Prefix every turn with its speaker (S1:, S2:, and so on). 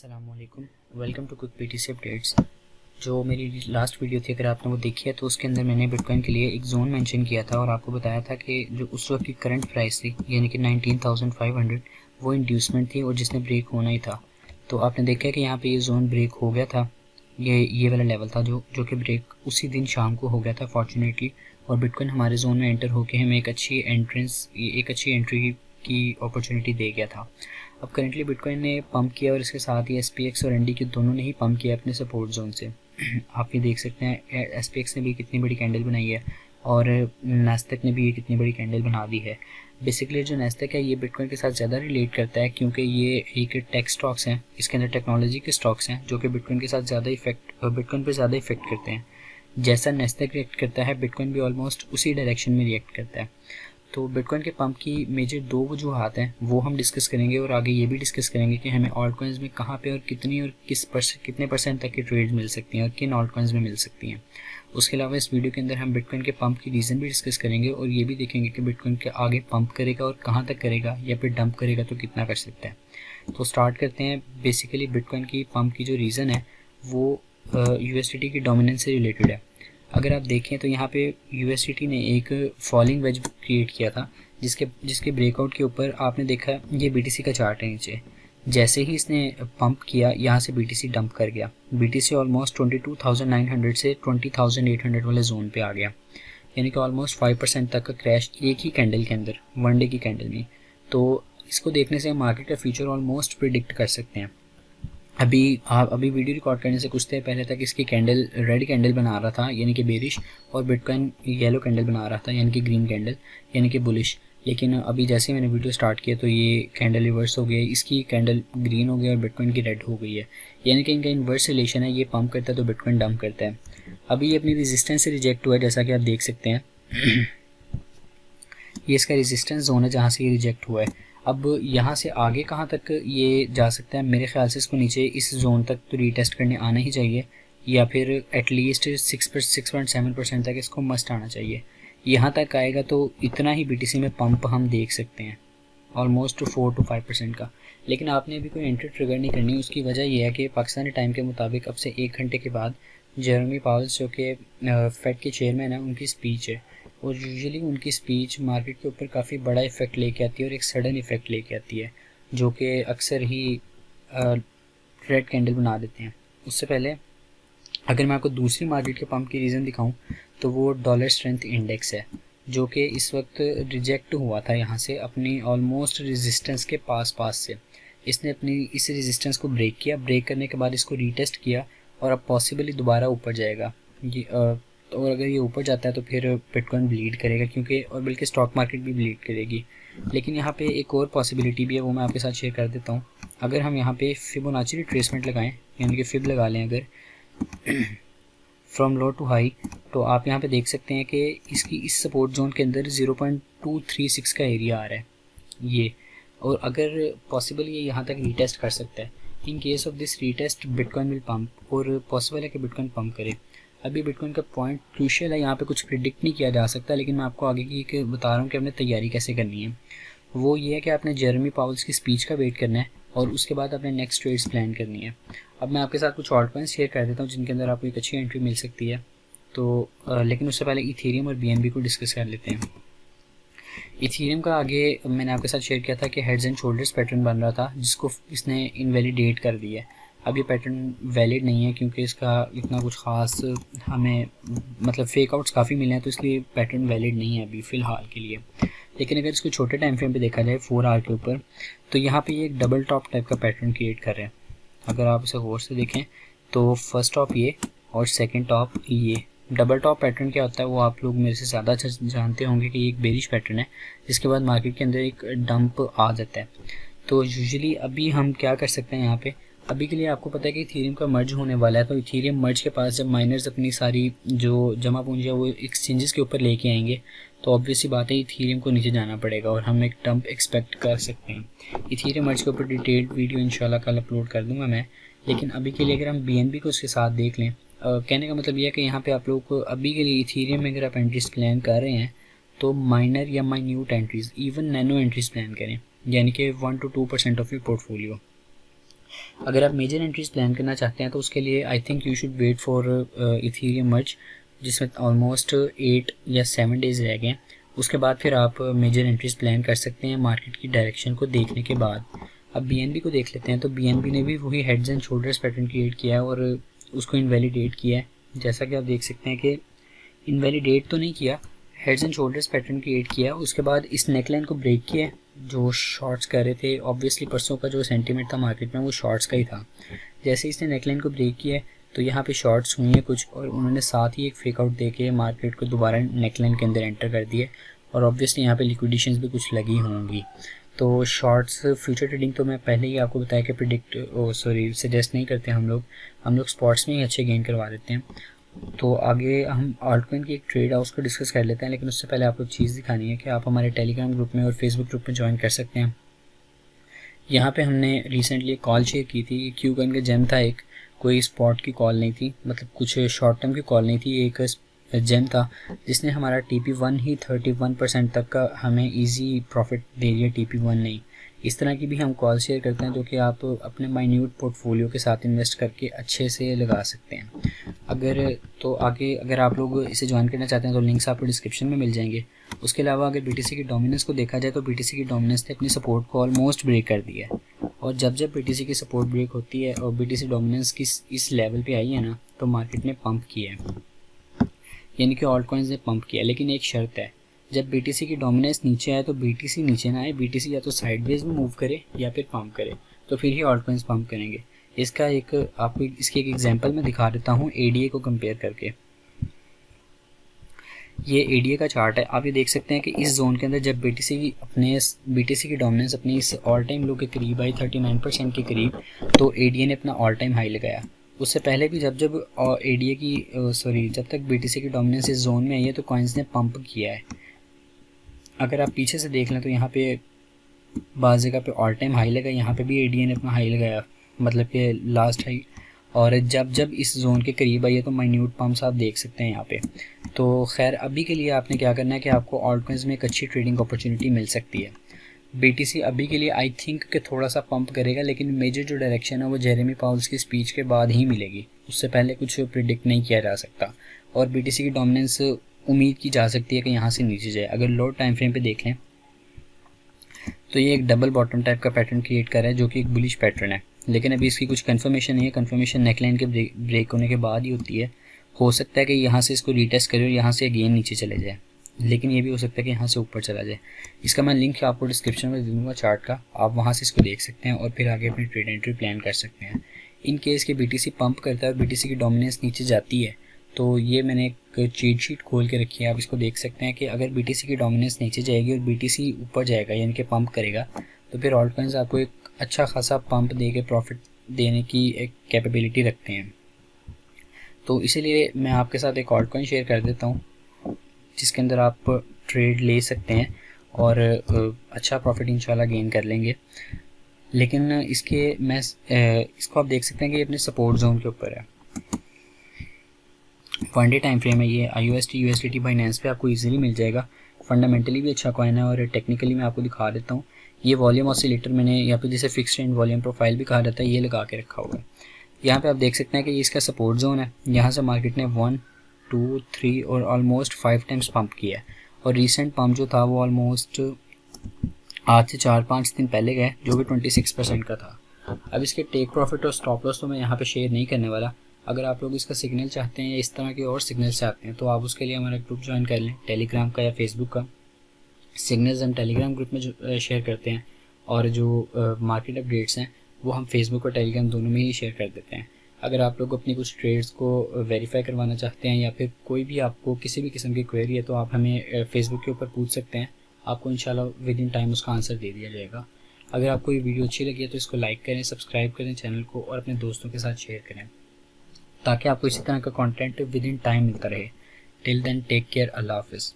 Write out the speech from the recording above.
S1: अस्सलामुअलैकुम, welcome to quick PTC updates. जो मेरी लास्ट वीडियो थी, अगर आपने वो देखी है तो उसके अंदर मैंने बिटकॉइन के लिए एक जोन मेंशन किया था और आपको बताया था कि जो उस वक्त की करंट प्राइस थी यानी कि 19,500 वो इंड्यूसमेंट थी और जिसने ब्रेक होना ही था। तो आपने देखा है कि यहाँ पे ये जोन ब्रेक हो गया था। ये वाला लेवल था जो कि ब्रेक उसी दिन शाम को हो गया था फॉर्चुनेटली, और बिटकॉइन हमारे जोन में एंटर होकर हमें एक अच्छी एंट्री की अपॉर्चुनिटी दे गया था। अब करेंटली बिटकॉइन ने पंप किया और इसके साथ ही SPX और ND के दोनों ने ही पंप किया अपने सपोर्ट जोन से। आप ये देख सकते हैं SPX ने भी कितनी बड़ी कैंडल बनाई है और नास्टेक ने भी ये कितनी बड़ी कैंडल बना दी है। बेसिकली जो नास्टेक है ये बिटकॉइन के साथ ज़्यादा रिलेट करता है क्योंकि ये एक टेक स्टॉक्स हैं, इसके अंदर टेक्नोलॉजी के स्टॉक्स हैं जो कि बिटकॉइन के साथ बिटकॉइन पर ज़्यादा इफेक्ट करते हैं। जैसा नास्टेक रिएक्ट करता है बिटकॉइन भी ऑलमोस्ट उसी डायरेक्शन में रिएक्ट करता है। तो बिटकॉइन के पंप की मेजर दो वजूहात हैं, वो हम डिस्कस करेंगे और आगे ये भी डिस्कस करेंगे कि हमें ऑल्ट कॉइन्स में कहाँ पे और कितनी और कितने परसेंट तक की ट्रेड मिल सकती हैं और किन ऑल्ट कॉइन्स में मिल सकती हैं। उसके अलावा इस वीडियो के अंदर हम बिटकॉइन के पंप की रीज़न भी डिस्कस करेंगे और ये भी देखेंगे कि बिटकॉइन के आगे पंप करेगा और कहाँ तक करेगा या फिर डंप करेगा तो कितना कर सकता है। तो स्टार्ट करते हैं। बेसिकली बिटकॉइन की पंप की जो रीज़न है वो USDT की डोमिनेंस से रिलेटेड है। अगर आप देखें तो यहाँ पे USDT ने एक फॉलिंग वेज क्रिएट किया था जिसके ब्रेकआउट के ऊपर आपने देखा ये BTC का चार्ट है नीचे। जैसे ही इसने पंप किया यहाँ से BTC डंप कर गया। BTC ऑलमोस्ट 22,900 से 20,800 वाले जोन पे आ गया, यानी कि ऑलमोस्ट 5% तक का क्रैश एक ही कैंडल के अंदर, वन डे की कैंडल में। तो इसको देखने से मार्केट का फ्यूचर ऑलमोस्ट प्रिडिक्ट कर सकते हैं। अभी वीडियो रिकॉर्ड करने से कुछ देर पहले तक इसकी कैंडल रेड कैंडल बना रहा था यानी कि बेरिश, और बिटकॉइन येलो कैंडल बना रहा था यानी कि ग्रीन कैंडल यानी कि बुलिश। लेकिन अभी जैसे ही मैंने वीडियो स्टार्ट किया तो ये कैंडल रिवर्स हो गई, इसकी कैंडल ग्रीन हो गई और बिटकॉइन की रेड हो गई है, यानी कि इनका इन्वर्स रिलेशन है। ये पंप करता है तो बिटकॉइन डंप करता है। अभी ये अपनी रेजिस्टेंस से रिजेक्ट हुआ है, जैसा कि आप देख सकते हैं। ये इसका रेजिस्टेंस जोन है जहाँ से ये रिजेक्ट हुआ है। अब यहाँ से आगे कहाँ तक ये जा सकता है? मेरे ख्याल से इसको नीचे इस जोन तक तो रीटेस्ट करने आना ही चाहिए, या फिर एटलीस्ट 6.7% तक इसको मस्ट आना चाहिए। यहाँ तक आएगा तो इतना ही BTC में पंप हम देख सकते हैं, ऑलमोस्ट 4 to 5% का। लेकिन आपने अभी कोई एंट्री ट्रिगर नहीं करनी। उसकी वजह यह है कि पाकिस्तानी टाइम के मुताबिक अब से 1 घंटे के बाद जेरेमी पावल्स जो कि फेड के चेयरमैन हैं उनकी स्पीच है, और यूजुअली उनकी स्पीच मार्केट के ऊपर काफ़ी बड़ा इफेक्ट लेके आती है और एक सडन इफेक्ट लेके आती है जो कि अक्सर ही रेड कैंडल बना देते हैं। उससे पहले अगर मैं आपको दूसरी मार्केट के पंप की रीज़न दिखाऊं तो वो डॉलर स्ट्रेंथ इंडेक्स है जो कि इस वक्त रिजेक्ट हुआ था यहाँ से अपनी ऑलमोस्ट रेजिस्टेंस के पास से। इसने अपनी इस रेजिस्टेंस को ब्रेक किया, ब्रेक करने के बाद इसको रीटेस्ट किया और अब पॉसिबली दोबारा ऊपर जाएगा। और अगर ये ऊपर जाता है तो फिर बिटकॉइन ब्लीड करेगा क्योंकि, और बल्कि स्टॉक मार्केट भी ब्लीड करेगी। लेकिन यहाँ पे एक और पॉसिबिलिटी भी है, वो मैं आपके साथ शेयर कर देता हूँ। अगर हम यहाँ पे फिबोनाची रिट्रेसमेंट लगाएं यानी कि फिब लगा लें अगर फ्रॉम लो टू हाई, तो आप यहाँ पे देख सकते हैं कि इसकी इस सपोर्ट जोन के अंदर 0.236 का एरिया आ रहा है ये, और अगर पॉसिबल ये यहाँ तक रीटेस्ट कर सकता है। In case of this retest bitcoin will pump, और पॉसिबल है कि बिटकॉइन पंप करे। अभी बिटकॉइन का पॉइंट क्रूशियल है, यहाँ पे कुछ प्रिडिक्ट नहीं किया जा सकता, लेकिन मैं आपको आगे की बता रहा हूँ कि हमने तैयारी कैसे करनी है। वो ये है कि आपने जेरेमी पावल्स की स्पीच का वेट करना है और उसके बाद आपने नेक्स्ट ट्रेड्स प्लान करनी है। अब मैं आपके साथ कुछ ऑल्ट कॉइन्स शेयर कर देता हूँ जिनके अंदर आपको एक अच्छी एंट्री मिल सकती है। तो लेकिन उससे पहले इथेरियम और BNB को डिस्कस कर लेते हैं। इथेरियम का आगे मैंने आपके साथ शेयर किया था कि हेड्स एंड शोल्डर्स पैटर्न बन रहा था जिसको इसने इनवैलिडेट कर दिया है। अब ये पैटर्न वैलिड नहीं है क्योंकि इसका इतना कुछ ख़ास हमें मतलब फेक आउट्स काफ़ी मिले हैं, तो इसलिए पैटर्न वैलिड नहीं है अभी फ़िलहाल के लिए। लेकिन अगर इसको छोटे टाइम फ्रेम पे देखा जाए 4 आवर के ऊपर, तो यहाँ पे ये एक डबल टॉप टाइप का पैटर्न क्रिएट कर रहे हैं। अगर आप इसे गौर से देखें तो फर्स्ट टॉप ये और सेकेंड टॉप ये। डबल टॉप पैटर्न क्या होता है वो आप लोग मेरे से ज़्यादा अच्छा जानते होंगे कि एक बेरिश पैटर्न है जिसके बाद मार्केट के अंदर एक डंप आ जाता है। तो यूजुअली अभी हम क्या कर सकते हैं यहाँ पे, अभी के लिए आपको पता है कि इथेरियम का मर्ज होने वाला है। तो इथेरियम मर्ज के पास जब माइनर्स अपनी सारी जो जमा पूंजी है वो एक्सचेंजेस के ऊपर लेके आएंगे तो ऑब्वियसली बात है इथेरियम को नीचे जाना पड़ेगा और हम एक डंप एक्सपेक्ट कर सकते हैं। इथेरियम मर्ज के ऊपर डिटेल्ड वीडियो इंशाल्लाह कल अपलोड कर दूंगा मैं। लेकिन अभी के लिए अगर हम BNB को उसके साथ देख लें, कहने का मतलब यह है कि यहाँ पे आप लोग को अभी के लिए इथेरियम में अगर आप एंट्रीज प्लान कर रहे हैं तो माइनर या minute entries, even nano entries plan करें, यानी कि 1 to 2% ऑफ योर पोर्टफोलियो। अगर आप मेजर एंट्रीज प्लान करना चाहते हैं तो उसके लिए I think you should wait for Ethereum merge, जिसमें ऑलमोस्ट 8 या 7 डेज़ रह गए। उसके बाद फिर आप मेजर एंट्रीज प्लान कर सकते हैं मार्केट की डायरेक्शन को देखने के बाद। अब BNB को देख लेते हैं। तो BNB ने भी वही heads and shoulders pattern create किया है और उसको इनवैलिडेट किया है। जैसा कि आप देख सकते हैं कि इनवैलिडेट तो नहीं किया, heads and shoulders pattern create किया। उसके बाद इस नेकलाइन को ब्रेक किया जो शॉर्ट्स कर रहे थे। ऑब्वियसली परसों का जो सेंटीमेंट था मार्केट में वो शॉर्ट्स का ही था। जैसे इसने नेकलाइन को ब्रेक किया तो यहाँ पे शॉर्ट्स हुई हैं कुछ, और उन्होंने साथ ही एक फेक आउट दे के मार्केट को दोबारा नेकलाइन के अंदर एंटर कर दिए, और ऑब्वियसली यहाँ पे लिक्विडेशंस भी कुछ लगी होंगी। तो शॉर्ट्स फ्यूचर ट्रेडिंग तो मैं पहले ही आपको बताया कि सजेस्ट नहीं करते हम लोग स्पॉट्स में ही अच्छे गेन करवा देते हैं। तो आगे हम ऑल्टकॉइन की एक ट्रेड हाउस को डिस्कस कर लेते हैं, लेकिन उससे पहले आपको चीज़ दिखानी है कि आप हमारे टेलीग्राम ग्रुप में और फेसबुक ग्रुप में ज्वाइन कर सकते हैं। यहाँ पे हमने रिसेंटली कॉल शेयर की थी। क्यू कॉइन का जेम था एक, कोई स्पॉट की कॉल नहीं थी, मतलब कुछ शॉर्ट टर्म की कॉल नहीं थी, एक जेम था जिसने हमारा TP1 ही 31% तक का हमें इजी प्रॉफिट दे दिया, TP1 नहीं। इस तरह की भी हम कॉल शेयर करते हैं जो कि आप अपने माइन्यूट पोर्टफोलियो के साथ इन्वेस्ट करके अच्छे से लगा सकते हैं। अगर आप लोग इसे ज्वाइन करना चाहते हैं तो लिंक्स आपको डिस्क्रिप्शन में मिल जाएंगे। उसके अलावा अगर BTC की डोमिनेंस को देखा जाए तो BTC की डोमिनेंस ने अपनी सपोर्ट को ऑलमोस्ट ब्रेक कर दिया है, और जब BTC की सपोर्ट ब्रेक होती है और BTC डोमिनेंस की इस लेवल पे आई है ना, तो मार्केट ने पंप किया है, यानी कि ऑल्ट कॉइन्स ने पंप किया। लेकिन एक शर्त है, जब BTC की डोमिनेंस नीचे आए तो BTC नीचे ना आए, BTC या तो साइडवेज में मूव करे या फिर पंप करे, तो फिर ही ऑल्ट कॉइन्स पंप करेंगे। इसका आपको इसकी एक एग्जांपल मैं दिखा देता हूँ ADA को कंपेयर करके। ये ADA का चार्ट है। आप ये देख सकते हैं कि इस जोन के अंदर जब BTC की डोमिनेंस अपनी इस ऑल टाइम लो के करीब आई 39% के करीब, तो ADA ने अपना ऑल टाइम हाई लगाया। उससे पहले भी जब तक BTC की डोमिनेंस इस जोन में आई है तो कॉइन्स ने पंप किया है। अगर आप पीछे से देख लें तो यहाँ पे बाज़ जगह पे ऑल टाइम हाई लगा, यहाँ पे भी ADA ने अपना हाई लगाया, मतलब कि लास्ट हाई। और जब इस जोन के करीब आई है तो माइन्यूट पम्प्स आप देख सकते हैं यहाँ पे। तो खैर अभी के लिए आपने क्या करना है कि आपको ऑल्ट कॉइन्स में एक अच्छी ट्रेडिंग अपॉर्चुनिटी मिल सकती है। BTC अभी के लिए आई थिंक कि थोड़ा सा पंप करेगा, लेकिन मेजर जो डायरेक्शन है वो जेरेमी पाउल्स की स्पीच के बाद ही मिलेगी, उससे पहले कुछ प्रिडिक्ट नहीं किया जा सकता। और BTC की डोमिनेंस उम्मीद की जा सकती है कि यहाँ से नीचे जाए। अगर लो टाइम फ्रेम पे देख लें तो ये एक डबल बॉटम टाइप का पैटर्न क्रिएट कर रहा है जो कि एक बुलिश पैटर्न है, लेकिन अभी इसकी कुछ कंफर्मेशन नहीं है। कंफर्मेशन नेकलाइन के ब्रेक होने के बाद ही होती है। हो सकता है कि यहाँ से इसको रीटेस्ट करे और यहाँ से अगेन नीचे चले जाए, लेकिन ये भी हो सकता है कि यहाँ से ऊपर चला जाए। इसका मैं लिंक आपको डिस्क्रिप्शन में दे दूँगा चार्ट का, आप वहाँ से इसको देख सकते हैं और फिर आगे अपनी ट्रेड एंट्री प्लान कर सकते हैं। इन केस के BTC पंप करता है और BTC की डोमिनेंस नीचे जाती है, तो ये मैंने एक चीट शीट खोल के रखी है, आप इसको देख सकते हैं कि अगर BTC की डोमिनेंस नीचे जाएगी और BTC ऊपर जाएगा यानी कि पंप करेगा, तो फिर ऑल्ट कॉइन्स आपको एक अच्छा खासा पंप दे के प्रॉफिट देने की एक कैपेबिलिटी रखते हैं। तो इसीलिए मैं आपके साथ एक ऑल्ट कॉइन शेयर कर देता हूँ जिसके अंदर आप ट्रेड ले सकते हैं और अच्छा प्रॉफिट इंशाल्लाह गेन कर लेंगे। लेकिन इसको आप देख सकते हैं कि ये अपने सपोर्ट जोन के ऊपर है। 1 डे टाइम फ्रेम है ये। IUSD USDT बाइनेंस पे आपको इजीली मिल जाएगा। फंडामेंटली भी अच्छा कॉइन है और टेक्निकली मैं आपको दिखा देता हूँ। ये वॉल्यूम ऑसिलेटर मैंने यहाँ पे जैसे फिक्स्ड एंड वॉल्यूम प्रोफाइल भी कहा जाता है, ये लगा के रखा हुआ है। यहाँ पे आप देख सकते हैं कि ये इसका सपोर्ट जोन है। यहाँ से मार्केट ने 1, 2, 3 और ऑलमोस्ट 5 टाइम्स पंप किया है, और रिसेंट पंप जो था वो ऑलमोस्ट आज से 4-5 दिन पहले गए, जो कि 26% का था। अब इसके टेक प्रॉफिट और स्टॉप लॉस तो मैं यहाँ पे शेयर नहीं करने वाला। अगर आप लोग इसका सिग्नल चाहते हैं या इस तरह के और सिग्नल चाहते हैं तो आप उसके लिए हमारा ग्रुप ज्वाइन कर लें, टेलीग्राम का या फेसबुक का। सिग्नल्स हम टेलीग्राम ग्रुप में शेयर करते हैं, और जो मार्केट अपडेट्स हैं वो हम फेसबुक और टेलीग्राम दोनों में ही शेयर कर देते हैं। अगर आप लोग अपनी कुछ ट्रेड्स को वेरीफाई करवाना चाहते हैं या फिर कोई भी आपको किसी भी किस्म की क्वेरी है तो आप हमें फेसबुक के ऊपर पूछ सकते हैं, आपको इंशाल्लाह विद इन टाइम उसका आंसर दे दिया जाएगा। अगर आपको ये वीडियो अच्छी लगी है तो इसको लाइक करें, सब्सक्राइब करें चैनल को, और अपने दोस्तों के साथ शेयर करें ताकि आपको इसी तरह का कंटेंट विद इन टाइम मिलता रहे। टिल देन टेक केयर, अल्लाह हाफिज़।